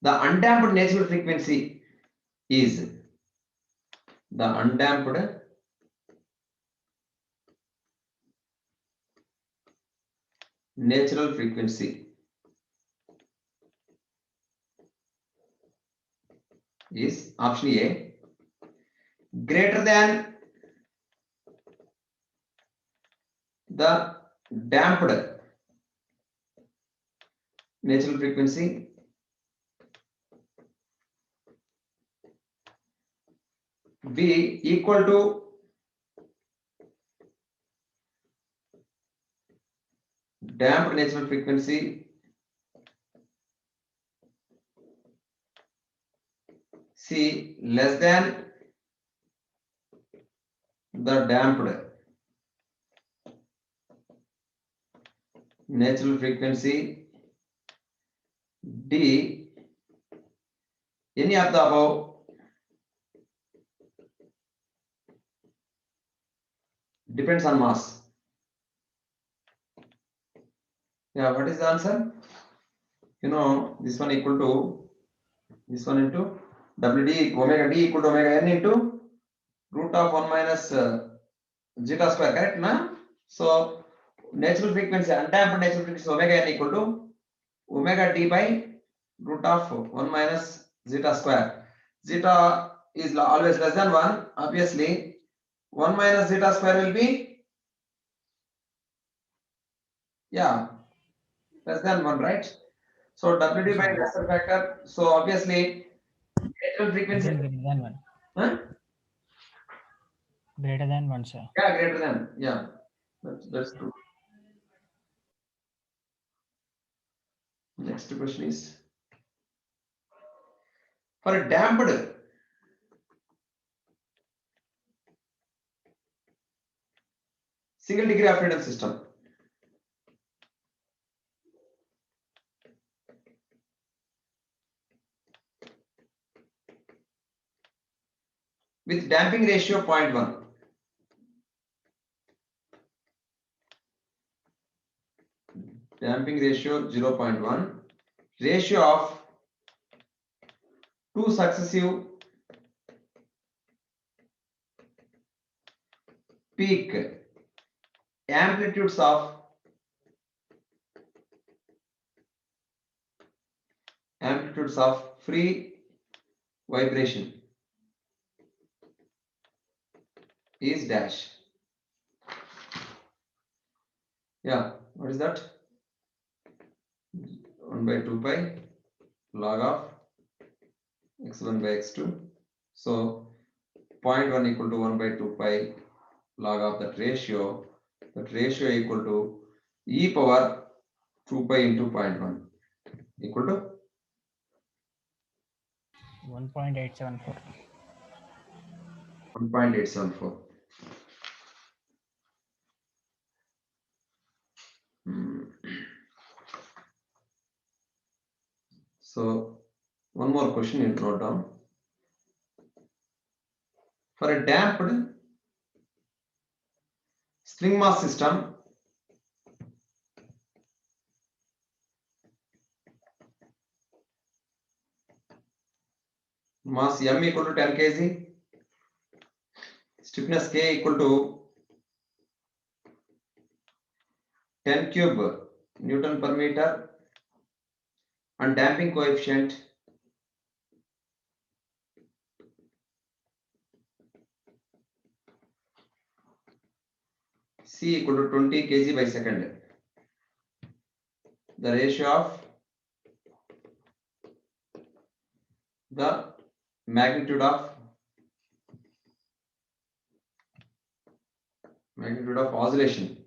the undamped natural frequency is the undamped natural frequency is option A greater than the damped natural frequency, B equal to damped natural frequency, C less than the damped natural frequency, D any of the above. Depends on mass. Yeah, what is the answer? You know, this one equal to this one into WD omega D equal to omega n into root of 1 minus zeta square, correct? Na? So natural frequency, undamped natural frequency omega n equal to omega d by root of 1 minus zeta square. Zeta is always less than 1. Obviously, 1 minus zeta square will be, yeah, less than 1, right? So WD by lesser factor. So obviously, natural frequency. Greater than 1. Huh? Greater than 1, sir. Yeah, greater than. Yeah, that's true. Next question is, for a damped single degree of freedom system, with damping ratio 0.1, damping ratio 0.1, ratio of two successive peak amplitudes of free vibration is dash. Yeah, what is that? 1 by 2 pi log of x1 by x2. So 0.1 equal to 1 by 2 pi log of that ratio. That ratio equal to e power 2 pi into 0.1 equal to 1.874. 1.874. So one more question you note down. For a damped spring mass system, mass m equal to 10 kg, stiffness k equal to 10 cube Newton per meter, and damping coefficient C equal to 20 kg by second. The ratio of the magnitude of oscillation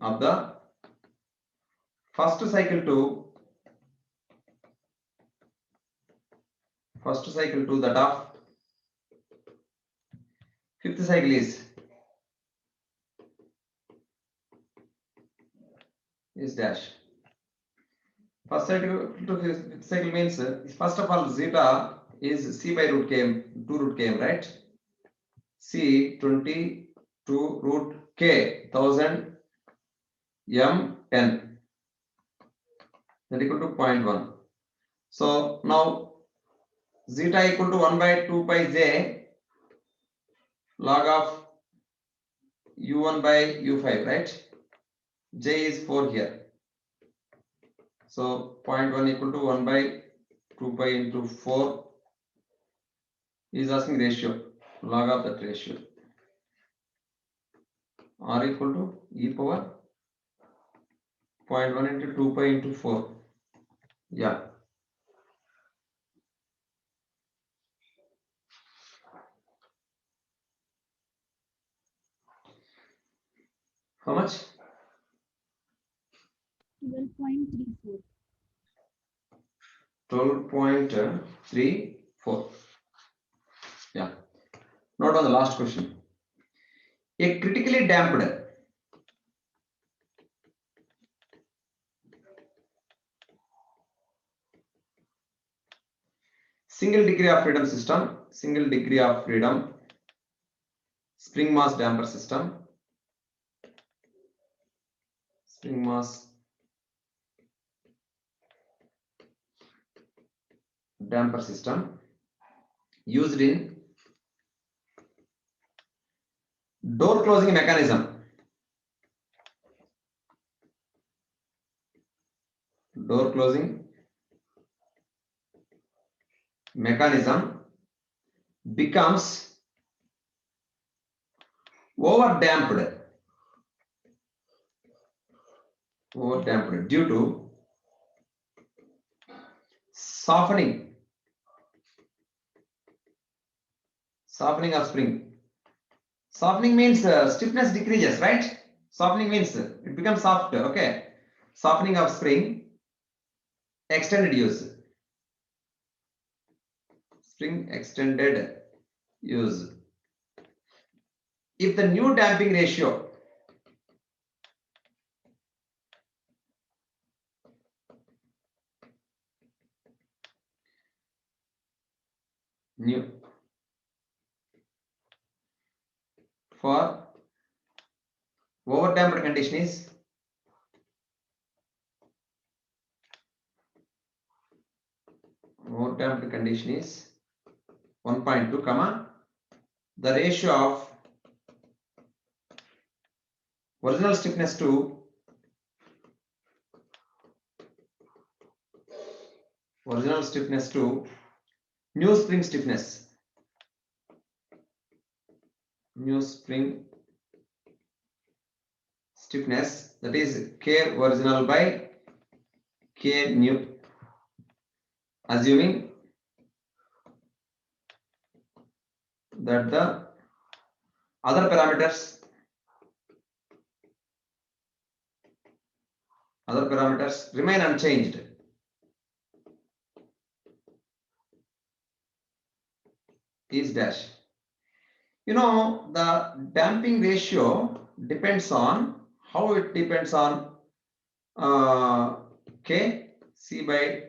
of the first cycle to that of fifth cycle is is dash. First cycle to fifth cycle means first of all zeta is c by root km, 2 root km, right? C 22 root k 1000 m n, that equal to 0.1. So now zeta equal to 1 by 2 pi j log of u1 by u5, right? J is 4 here. So 0.1 equal to 1 by 2 pi into 4. He is asking ratio, log of that ratio. R equal to e power 0.1 into 2 pi into 4. Yeah. How much? 12.34. 12.34. Yeah. Note on the last question. A critically damped single degree of freedom system, single degree of freedom spring mass damper system, spring mass damper system used in door closing mechanism. Door closing mechanism becomes over damped due to softening of spring. Softening means stiffness decreases, right? Softening means it becomes soft. Okay. Softening of spring, extended use. Spring extended use. If the new damping ratio new for over damped condition is over damped condition is 1.2 comma the ratio of original stiffness to new spring stiffness. New spring stiffness, that is K original by K new, assuming that the other parameters remain unchanged. Is dash. You know, the damping ratio depends on how it depends on K, C by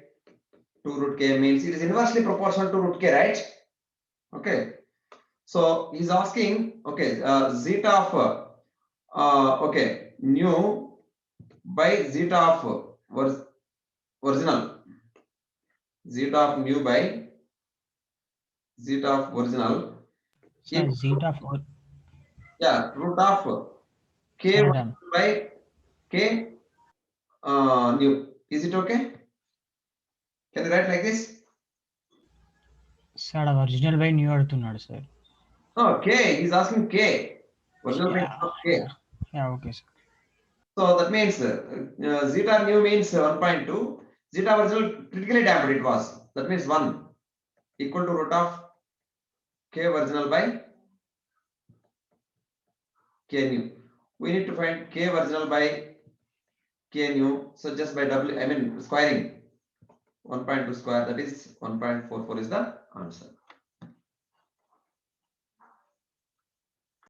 2 root K means it is inversely proportional to root K, right? Okay. So he's asking, okay, zeta of okay, nu by zeta of original, zeta of nu by zeta of original. Sir, zeta for Yeah, root of K Sir, done. by K nu. Is it okay? Can you write like this? Sir, original by new అడుగుతున్నాడు sir. No, K. He's asking K. Original by K. Yeah, okay, sir. So that means zeta nu means 1.2. Zeta original critically damped it was. That means 1 equal to root of K original by K nu. We need to find K original by K nu. So just by squaring 1.2 square, that is 1.44 is the answer.